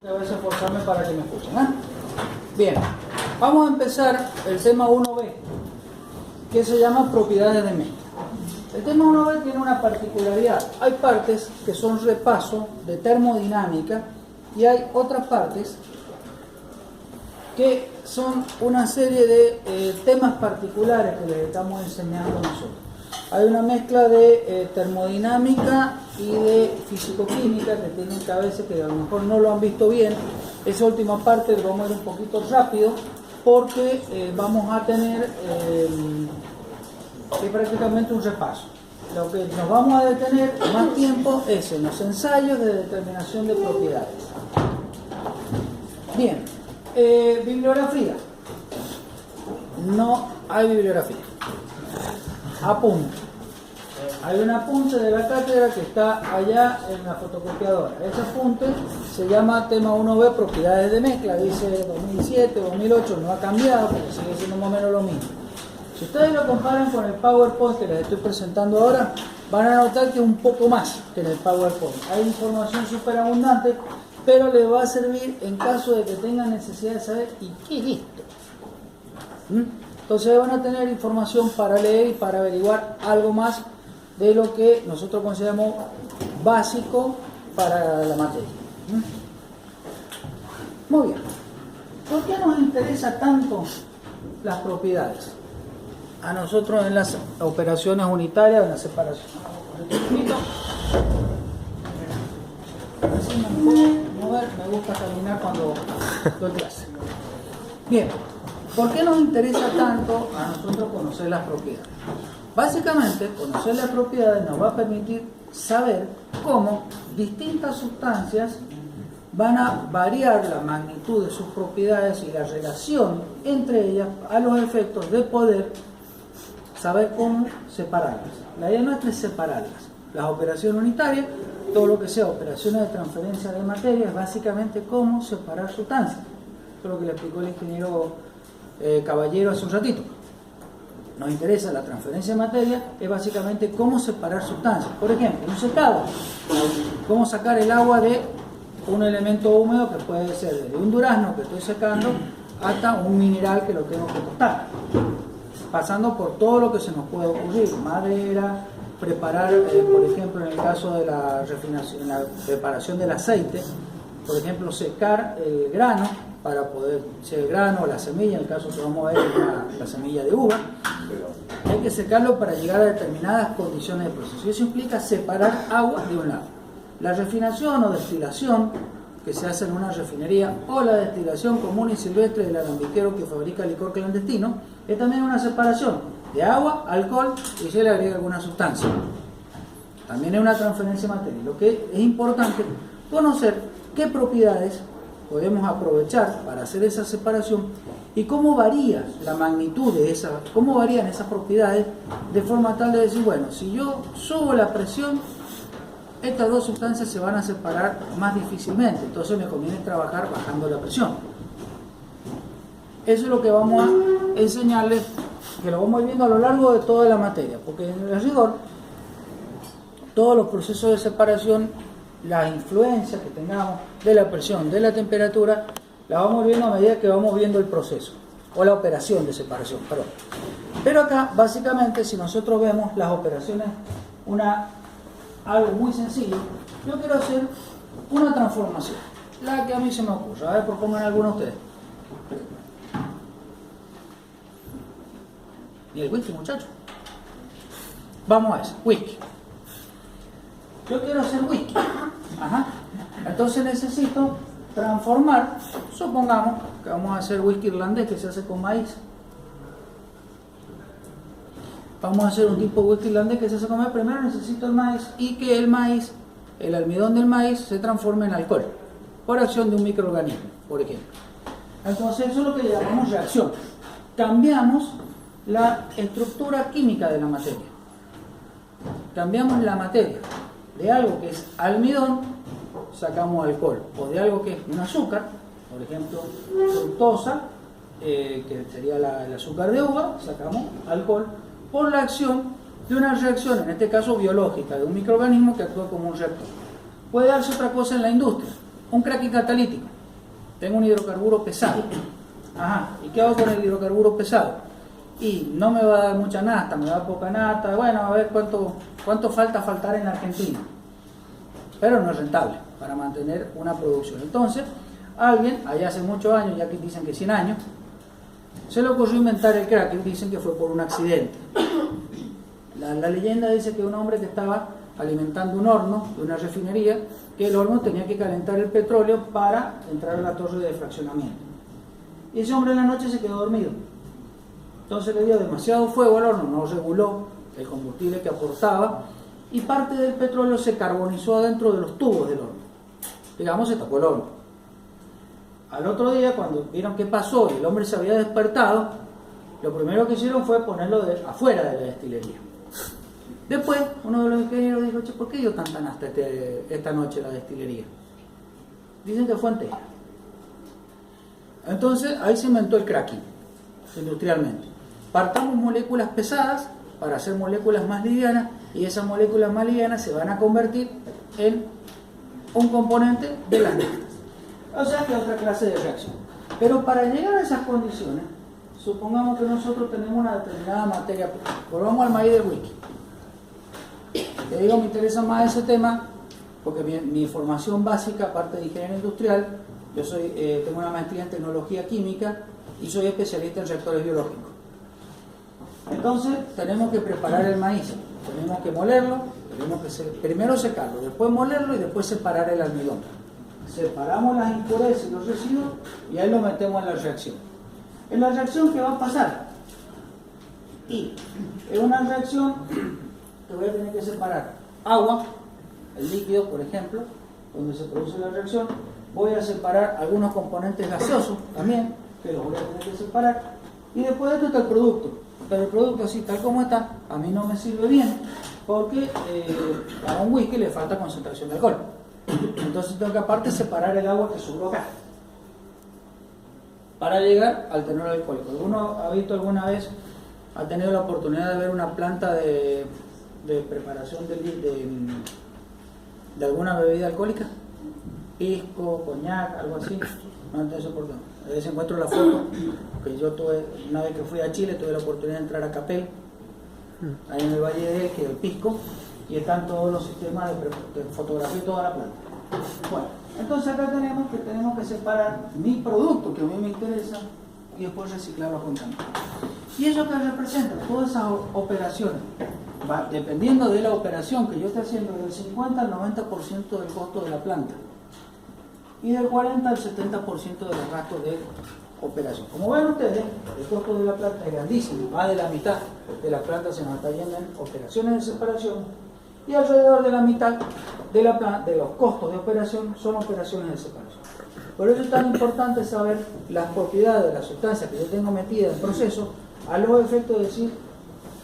A veces forzarme para que me escuchen, ¿eh? Bien, vamos a empezar el tema 1B, que se llama propiedades de mezcla. El tema 1B tiene una particularidad. Hay partes que son repaso de termodinámica y hay otras partes que son una serie de temas particulares que les estamos enseñando nosotros. Hay una mezcla de termodinámica y de fisicoquímica que tienen que a veces que a lo mejor no lo han visto bien. Esa última parte lo vamos a ir un poquito rápido porque vamos a tener prácticamente un repaso. Lo que nos vamos a detener más tiempo es en los ensayos de determinación de propiedades. Bien, bibliografía. No hay bibliografía. Apunte. Hay un apunte de la cátedra que está allá en la fotocopiadora. Ese apunte se llama tema 1B, propiedades de mezcla. Dice 2007, 2008, no ha cambiado porque sigue siendo más o menos lo mismo. Si ustedes lo comparan con el PowerPoint que les estoy presentando ahora, van a notar que es un poco más que en el PowerPoint. Hay información súper abundante, pero les va a servir en caso de que tengan necesidad de saber ¿y qué es esto? Entonces van a tener información para leer y para averiguar algo más de lo que nosotros consideramos básico para la materia. Muy bien. ¿Por qué nos interesa tanto las propiedades? A nosotros en las operaciones unitarias, en la separación. Así me puedo mover, me gusta caminar cuando doy clase. Bien. ¿Por qué nos interesa tanto a nosotros conocer las propiedades? Básicamente, conocer las propiedades nos va a permitir saber cómo distintas sustancias van a variar la magnitud de sus propiedades y la relación entre ellas a los efectos de poder saber cómo separarlas. La idea nuestra es separarlas. Las operaciones unitarias, todo lo que sea operaciones de transferencia de materia, es básicamente cómo separar sustancias. Eso es lo que le explicó el ingeniero Caballero hace un ratito. Nos interesa la transferencia de materia, es básicamente cómo separar sustancias. Por ejemplo, un secado, cómo sacar el agua de un elemento húmedo que puede ser desde un durazno que estoy secando hasta un mineral que lo tengo que tostar, pasando por todo lo que se nos puede ocurrir, madera, preparar, por ejemplo, en el caso de la refinación, la preparación del aceite, por ejemplo, secar el grano para poder ser el grano o la semilla, en el caso que vamos a ver la semilla de uva, hay que secarlo para llegar a determinadas condiciones de proceso. Y eso implica separar agua de un lado. La refinación o destilación que se hace en una refinería o la destilación común y silvestre del alambiquero que fabrica licor clandestino es también una separación de agua, alcohol y se le agrega alguna sustancia. También es una transferencia de materia. Lo que es importante conocer qué propiedades podemos aprovechar para hacer esa separación y cómo varía la magnitud de esas, cómo varían esas propiedades de forma tal de decir, bueno, si yo subo la presión, estas dos sustancias se van a separar más difícilmente, entonces me conviene trabajar bajando la presión. Eso es lo que vamos a enseñarles, que lo vamos a ir viendo a lo largo de toda la materia, porque en el rigor todos los procesos de separación, las influencias que tengamos de la presión, de la temperatura, la vamos viendo a medida que vamos viendo el proceso o la operación de separación, perdón. Pero acá, básicamente, si nosotros vemos las operaciones, algo muy sencillo, yo quiero hacer una transformación, la que a mí se me ocurre. A ver, propongan algunos de ustedes. ¿Y el whisky, muchachos? Vamos a eso, whisky. Yo quiero hacer whisky. Ajá. Entonces necesito transformar, supongamos que vamos a hacer whisky irlandés que se hace con maíz. Vamos a hacer un tipo de whisky irlandés que se hace con maíz. Primero necesito el maíz y que el maíz, el almidón del maíz, se transforme en alcohol por acción de un microorganismo, por ejemplo. Entonces eso es lo que llamamos reacción. Cambiamos la estructura química de la materia. Cambiamos la materia. De algo que es almidón, sacamos alcohol. O de algo que es un azúcar, por ejemplo, fructosa, que sería el azúcar de uva, sacamos alcohol por la acción de una reacción, en este caso biológica, de un microorganismo que actúa como un reactor. Puede darse otra cosa en la industria, un cracking catalítico. tengo un hidrocarburo pesado. Ajá, ¿y qué hago con el hidrocarburo pesado? Y no me va a dar mucha nafta, me va a dar poca nafta, bueno, a ver cuánto faltar en Argentina. Pero no es rentable para mantener una producción. Entonces, alguien, allá hace muchos años, ya que dicen que 100 años, se le ocurrió inventar el cracking, dicen que fue por un accidente. La leyenda dice que un hombre que estaba alimentando un horno de una refinería, que el horno tenía que calentar el petróleo para entrar a la torre de fraccionamiento. Y ese hombre en la noche se quedó dormido. Entonces le dio demasiado fuego al horno, no reguló el combustible que aportaba y parte del petróleo se carbonizó adentro de los tubos del horno. Digamos, se tapó el horno. Al otro día, cuando vieron qué pasó y el hombre se había despertado, lo primero que hicieron fue ponerlo afuera de la destilería. Después, uno de los ingenieros dijo, che, ¿por qué dio tanta nafta esta noche la destilería? Dicen que fue entera. Entonces, ahí se inventó el cracking, industrialmente. Partamos moléculas pesadas para hacer moléculas más livianas y esas moléculas más livianas se van a convertir en un componente de las naftas. O sea, que otra clase de reacción. Pero para llegar a esas condiciones, supongamos que nosotros tenemos una determinada materia prima. Volvamos al maíz del wiki. Te digo, me interesa más ese tema porque mi formación básica, aparte de ingeniería industrial, yo tengo una maestría en tecnología química y soy especialista en reactores biológicos. Entonces, tenemos que preparar el maíz, tenemos que molerlo, tenemos que primero secarlo, después molerlo y después separar el almidón. Separamos las impurezas y los residuos y ahí lo metemos en la reacción. En la reacción, ¿qué va a pasar? Y en una reacción que voy a tener que separar agua, el líquido, por ejemplo, donde se produce la reacción. Voy a separar algunos componentes gaseosos también, que los voy a tener que separar. Y después de esto está el producto. Pero el producto así, tal como está, a mí no me sirve bien, porque a un whisky le falta concentración de alcohol. Entonces tengo que aparte separar el agua que sobró acá, para llegar al tenor alcohólico. ¿Alguno ha visto alguna vez, ha tenido la oportunidad de ver una planta de preparación de alguna bebida alcohólica? Pisco, coñac, algo así. No tengo esa oportunidad. A veces encuentro la foto que yo tuve, una vez que fui a Chile, tuve la oportunidad de entrar a Capel, ahí en el Valle de Elqui, el Pisco, y están todos los sistemas de fotografía y toda la planta. Bueno, entonces acá tenemos que separar mi producto que a mí me interesa y después reciclarlo juntamente. Y eso que representa todas esas operaciones, dependiendo de la operación que yo esté haciendo, del 50 al 90% del costo de la planta y del 40 al 70% de los gastos de operación. Como ven ustedes, el costo de la planta es grandísimo, más de la mitad de la planta se nos está yendo en operaciones de separación y alrededor de la mitad de los costos de operación son operaciones de separación. Por eso es tan importante saber las propiedades de las sustancias que yo tengo metidas en proceso, a los efectos de decir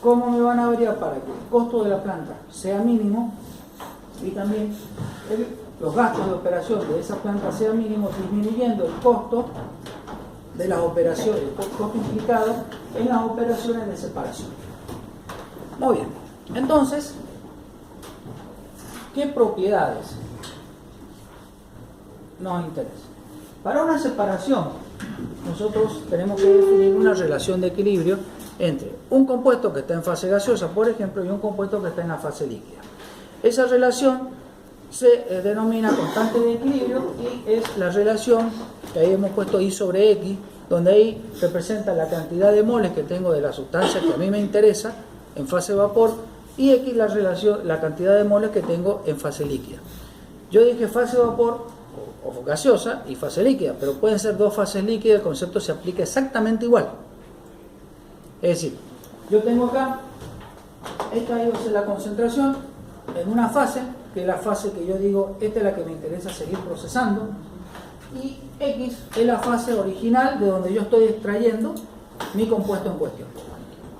cómo me van a variar para que el costo de la planta sea mínimo y también los gastos de operación de esa planta sean mínimos, disminuyendo el costo de las operaciones, el costo implicado en las operaciones de separación. Muy bien, entonces, ¿qué propiedades nos interesan? Para una separación, nosotros tenemos que definir una relación de equilibrio entre un compuesto que está en fase gaseosa, por ejemplo, y un compuesto que está en la fase líquida. Esa relación se denomina constante de equilibrio y es la relación que ahí hemos puesto I sobre X, donde ahí representa la cantidad de moles que tengo de la sustancia que a mí me interesa en fase vapor y X la cantidad de moles que tengo en fase líquida. Yo dije fase vapor o gaseosa y fase líquida, pero pueden ser dos fases líquidas, el concepto se aplica exactamente igual. Es decir, yo tengo acá, esta es la concentración en una fase, que es la fase que yo digo, esta es la que me interesa seguir procesando, y X es la fase original de donde yo estoy extrayendo mi compuesto en cuestión.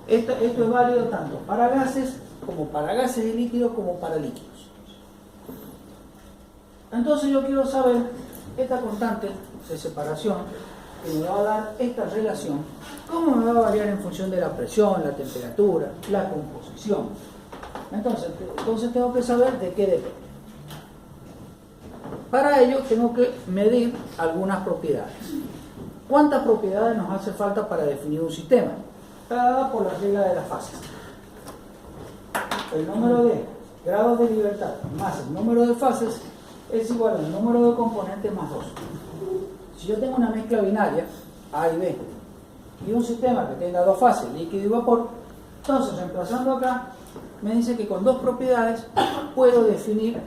Esto es válido tanto para gases y líquidos como para líquidos. Entonces yo quiero saber esta constante de separación que me va a dar esta relación, cómo me va a variar en función de la presión, la temperatura, la composición. Entonces tengo que saber de qué depende. Para ello tengo que medir algunas propiedades. ¿Cuántas propiedades nos hace falta para definir un sistema? Está dada por la regla de las fases. El número de grados de libertad más el número de fases es igual al número de componentes más 2. Si yo tengo una mezcla binaria, A y B, y un sistema que tenga dos fases, líquido y vapor, entonces reemplazando acá, me dice que con dos propiedades puedo definir,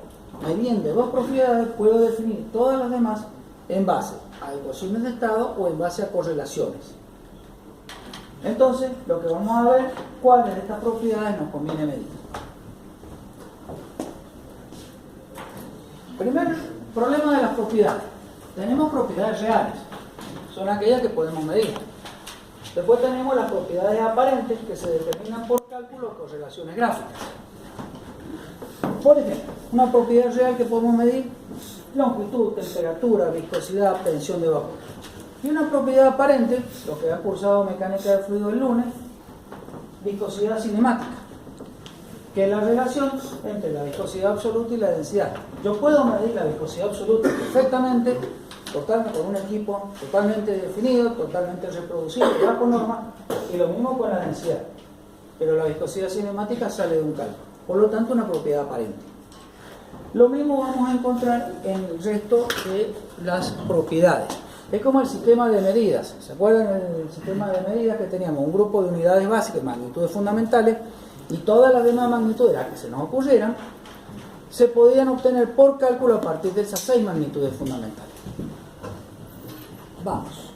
mediendo dos propiedades, puedo definir todas las demás en base a ecuaciones de estado o en base a correlaciones. Entonces, lo que vamos a ver, cuáles de estas propiedades nos conviene medir. Primer problema de las propiedades. Tenemos propiedades reales, son aquellas que podemos medir. Después tenemos las propiedades aparentes que se determinan por cálculo o correlaciones gráficas. Por ejemplo, una propiedad real que podemos medir: longitud, temperatura, viscosidad, tensión de vapor. Y una propiedad aparente, lo que ha cursado mecánica de fluido el lunes, viscosidad cinemática, que es la relación entre la viscosidad absoluta y la densidad. Yo puedo medir la viscosidad absoluta perfectamente, con un equipo totalmente definido, totalmente reproducible, bajo norma, y lo mismo con la densidad. Pero la viscosidad cinemática sale de un cálculo, por lo tanto una propiedad aparente. Lo mismo vamos a encontrar en el resto de las propiedades. Es como el sistema de medidas. ¿Se acuerdan del sistema de medidas que teníamos? Un grupo de unidades básicas, magnitudes fundamentales, y todas las demás magnitudes que se nos ocurrieran se podían obtener por cálculo a partir de esas 6 magnitudes fundamentales. Vamos.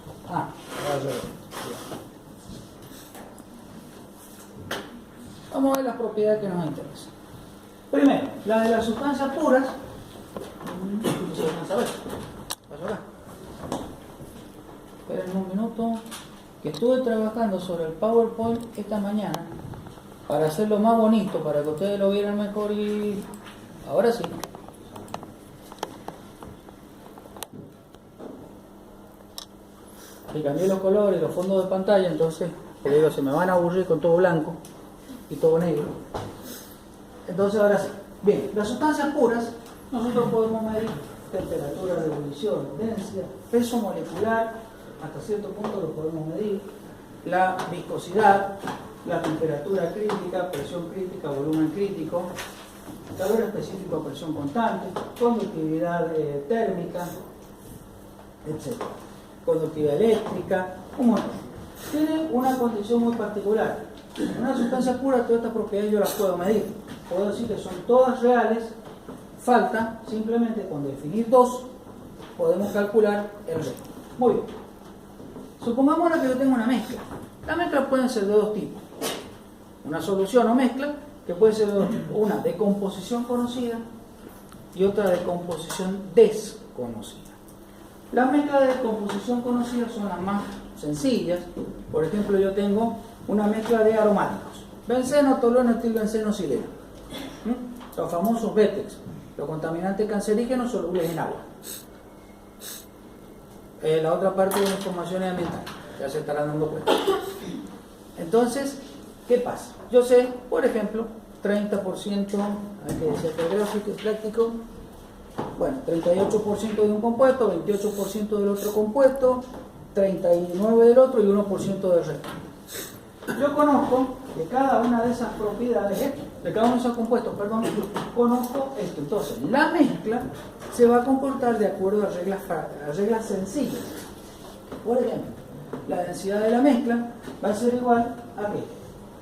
Vamos a ver las propiedades que nos interesan. Primero, la de las sustancias puras. Esperen un minuto, que estuve trabajando sobre el PowerPoint esta mañana para hacerlo más bonito, para que ustedes lo vieran mejor, y ahora sí. Y cambié los colores, los fondos de pantalla, entonces, porque digo, se me van a aburrir con todo blanco y todo negro. Entonces ahora sí. Bien, las sustancias puras, nosotros podemos medir temperatura de ebullición, densidad, peso molecular, hasta cierto punto lo podemos medir, la viscosidad, la temperatura crítica, presión crítica, volumen crítico, calor específico a presión constante, conductividad térmica, etc. Conductividad eléctrica, un montón. Tiene una condición muy particular. En una sustancia pura, todas estas propiedades yo las puedo medir. Puedo decir que son todas reales. Falta simplemente con definir dos, podemos calcular el resto. Muy bien. Supongamos ahora que yo tengo una mezcla. Las mezclas pueden ser de dos tipos. Una solución o mezcla que puede ser de dos tipos. Una de composición conocida y otra de composición desconocida. Las mezclas de composición conocida son las más sencillas. Por ejemplo, yo tengo una mezcla de aromáticos: benceno, tolueno, etilbenceno, xileno. Los famosos BETEX, los contaminantes cancerígenos solubles en agua. La otra parte de la información es ambiental, ya se estarán dando cuenta. Entonces, ¿qué pasa? Yo sé, por ejemplo, 30%, hay que decir que el gráfico es práctico. Bueno, 38% de un compuesto, 28% del otro compuesto, 39% del otro y 1% del resto. Yo conozco de cada una de esas propiedades, de cada uno de esos compuestos, conozco esto. Entonces, la mezcla se va a comportar de acuerdo a reglas sencillas. Por ejemplo, la densidad de la mezcla va a ser igual a ¿qué?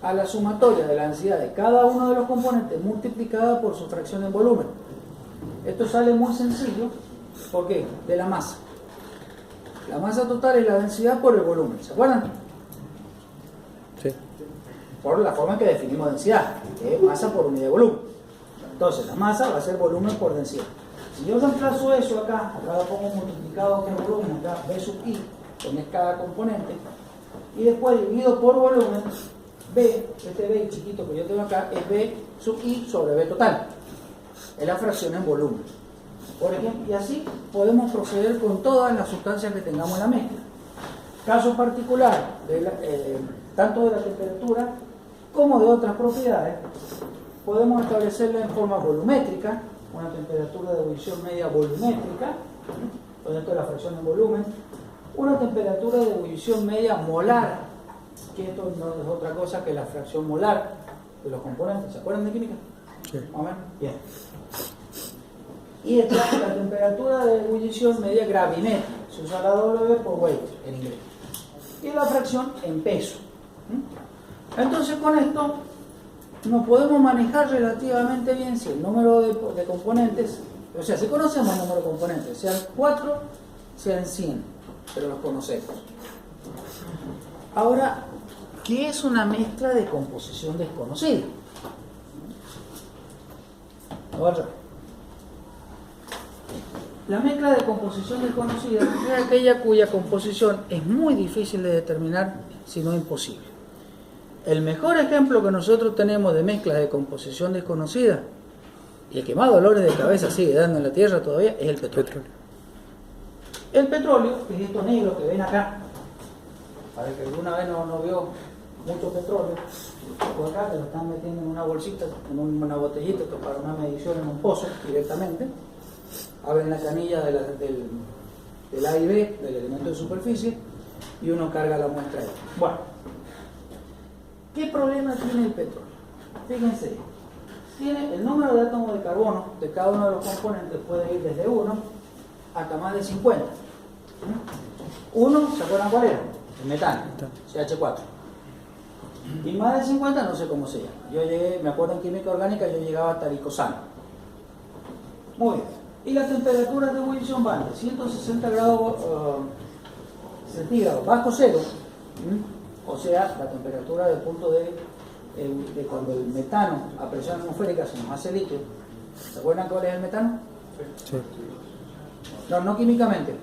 A la sumatoria de la densidad de cada uno de los componentes multiplicada por su fracción en volumen. Esto sale muy sencillo, ¿por qué? De la masa. La masa total es la densidad por el volumen, ¿se acuerdan? Sí. Por la forma en que definimos densidad, que es masa por unidad de volumen. Entonces, la masa va a ser volumen por densidad. Si yo reemplazo eso acá lo pongo multiplicado por volumen, acá B sub I, que es cada componente, y después dividido por volumen, B, este B chiquito que yo tengo acá, es B sub I sobre B total. Es la fracción en volumen. Por ejemplo, y así podemos proceder con todas las sustancias que tengamos en la mezcla. Caso particular, tanto de la temperatura como de otras propiedades, podemos establecerla en forma volumétrica, una temperatura de ebullición media volumétrica, con esto es la fracción en volumen, una temperatura de ebullición media molar, que esto no es otra cosa que la fracción molar de los componentes. ¿Se acuerdan de química? Sí. Más o menos. Bien. Y esta es la temperatura de ebullición media gravimétrica. Se usa la W por weight en inglés. Y la fracción en peso. Entonces con esto nos podemos manejar relativamente bien si el número de componentes, o sea, si conocemos el número de componentes, sean 4, sean 100, pero los conocemos. Ahora, ¿qué es una mezcla de composición desconocida? Ahora, la mezcla de composición desconocida es aquella cuya composición es muy difícil de determinar, si no imposible. El mejor ejemplo que nosotros tenemos de mezclas de composición desconocida, y el que más dolores de cabeza sigue dando en la Tierra todavía, es el petróleo. El petróleo, que es esto negro que ven acá, para el que alguna vez no vio mucho petróleo, por acá, que lo están metiendo en una bolsita, en una botellita para una medición en un pozo directamente. Abren la canilla del A y B, del elemento de superficie, y uno carga la muestra ahí. Bueno, ¿qué problema tiene el petróleo? Fíjense, tiene el número de átomos de carbono de cada uno de los componentes puede ir desde 1 hasta más de 50. 1, ¿se acuerdan cuál era? El metano, CH4. Y más de 50 no sé cómo se llama. Yo llegué, me acuerdo en química orgánica, yo llegaba hasta licosano. Muy bien. Y las temperaturas de ebullición van de 160 grados centígrados bajo cero, o sea, la temperatura del punto de cuando el metano a presión atmosférica se nos hace líquido. ¿Se acuerdan cuál es el metano? Sí. No químicamente,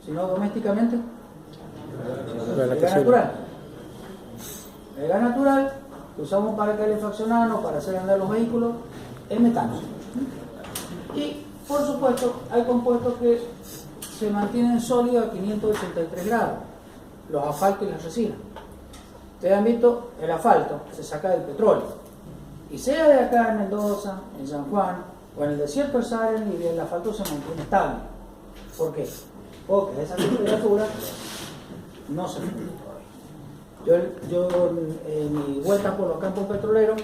sino domésticamente. El gas natural. El gas natural que usamos para calefaccionarnos, para hacer andar los vehículos, es metano. Y por supuesto, hay compuestos que se mantienen sólidos a 583 grados, los asfaltos y las resinas. Ustedes han visto, el asfalto se saca del petróleo. Y sea de acá en Mendoza, en San Juan, o en el desierto del Sahara, el asfalto se mantiene estable. ¿Por qué? Porque a esa temperatura no se funde todavía. Yo en mi vuelta por los campos petroleros,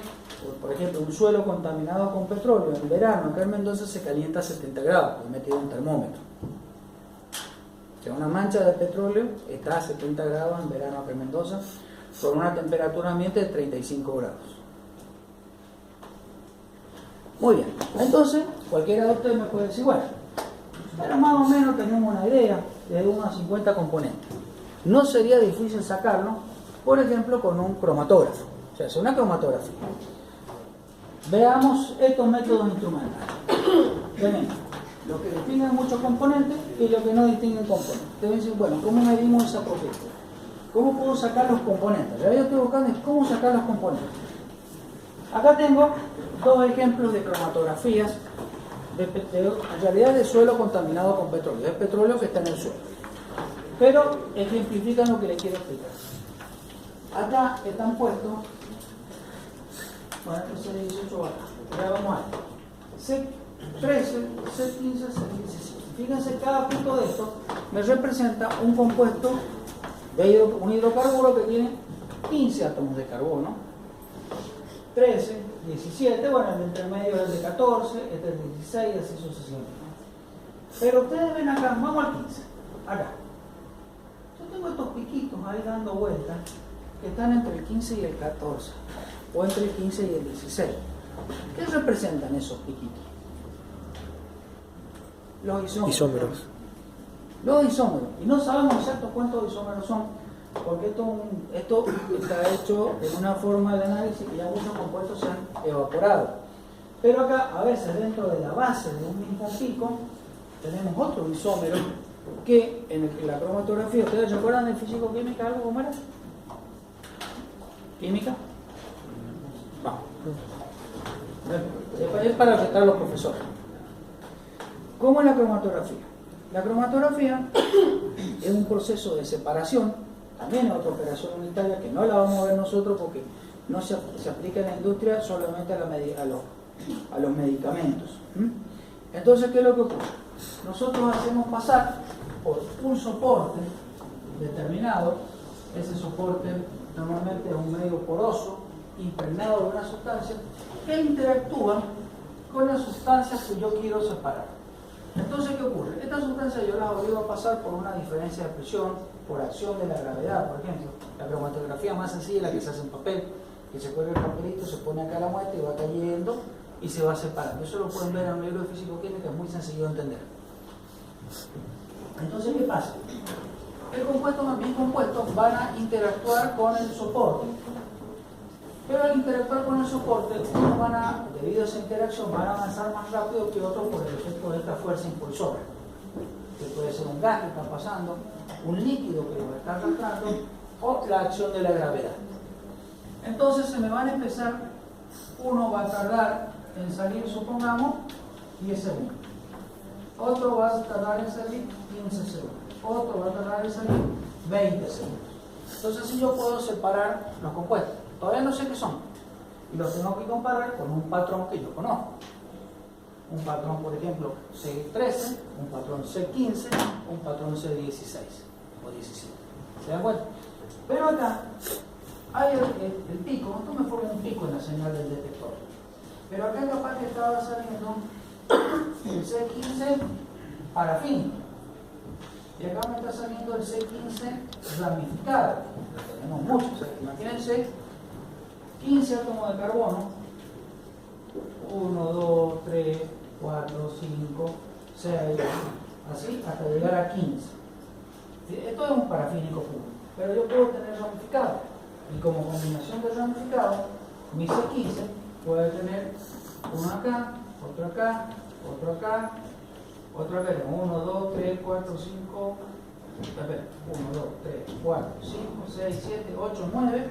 por ejemplo, un suelo contaminado con petróleo en verano acá en Mendoza se calienta a 70 grados, he metido un termómetro. O sea, una mancha de petróleo está a 70 grados en verano acá en Mendoza con una temperatura ambiente de 35 grados. Muy bien, entonces cualquiera de ustedes me puede decir, bueno, pero más o menos tenemos una idea de unos 50 componentes. No sería difícil sacarlo, por ejemplo, con un cromatógrafo. O sea, es una cromatografía. Veamos estos métodos instrumentales. Tenemos lo que distinguen muchos componentes y lo que no distinguen componentes. Ustedes dicen, bueno, ¿cómo medimos esa propiedad? ¿Cómo puedo sacar los componentes? Ya yo estoy buscando cómo sacar los componentes. Acá tengo dos ejemplos de cromatografías, en realidad de suelo contaminado con petróleo. Es petróleo que está en el suelo. Pero ejemplifican lo que les quiero explicar. Acá están puestos, bueno, esto es 18 barras, ya vamos a ver. C13, C15, C16. Fíjense, cada punto de esto me representa un compuesto de un hidrocarburo que tiene 15 átomos de carbono. 13, 17, bueno, el intermedio es el de 14, este es el 16 y así sucesivamente. Pero ustedes ven acá, vamos al 15, acá. Yo tengo estos piquitos ahí dando vueltas que están entre el 15 y el 14, o entre el 15 y el 16. ¿Qué representan esos piquitos? Los isómeros. Los isómeros. Y no sabemos exacto cuántos isómeros son, porque esto está hecho en una forma de análisis que ya muchos compuestos se han evaporado. Pero acá, a veces, dentro de la base de un mismo pico, tenemos otro isómero que en la cromatografía, ¿ustedes se acuerdan de físico-química algo como era? ¿Química? Vamos. Es para afectar a los profesores. ¿Cómo es la cromatografía? La cromatografía es un proceso de separación, también es otra operación unitaria que no la vamos a ver nosotros porque no se aplica en la industria solamente a los medicamentos. Entonces, ¿qué es lo que ocurre? Nosotros hacemos pasar por un soporte determinado, ese soporte normalmente es un medio poroso, impregnado de una sustancia, que interactúa con las sustancias que yo quiero separar. Entonces, ¿qué ocurre? Esta sustancia yo la obligo a pasar por una diferencia de presión, por acción de la gravedad, por ejemplo. La cromatografía más sencilla es la que se hace en papel, que se cuelga el papelito, se pone acá la muestra y va cayendo y se va separando. Eso lo pueden ver en un libro de físico-química, es muy sencillo de entender. Entonces, ¿qué pasa? Mis compuestos van a interactuar con el soporte, pero al interactuar con el soporte, unos debido a esa interacción, van a avanzar más rápido que otros por el efecto de esta fuerza impulsora, que puede ser un gas que está pasando, un líquido que lo está arrastrando, o la acción de la gravedad. Entonces se me van a empezar, uno va a tardar en salir, supongamos, 10 segundos. Otro va a tardar en salir 15 segundos. Otro va a tardar en salir 20 segundos. Entonces, si yo puedo separar los compuestos, todavía no sé qué son, y los tengo que comparar con un patrón que yo conozco. Un patrón, por ejemplo, C13, un patrón C15, un patrón C16 o 17. ¿Se dan cuenta? Pero acá hay el pico, esto me forma un pico en la señal del detector. Pero acá capaz que estaba saliendo el C15 parafínico. Y acá me está saliendo el C15 ramificado. Tenemos muchos. Imagínense 15 átomos de carbono. 1, 2, 3, 4, 5, 6, así hasta llegar a 15. Esto es un parafínico puro. Pero yo puedo tener ramificado. Y como combinación de ramificado, mi C15 puede tener uno acá, otro acá, otro acá, otro acá. 1, 2, 3, 4, 5, 1, 2, 3, 4, 5, 6, 7, 8, 9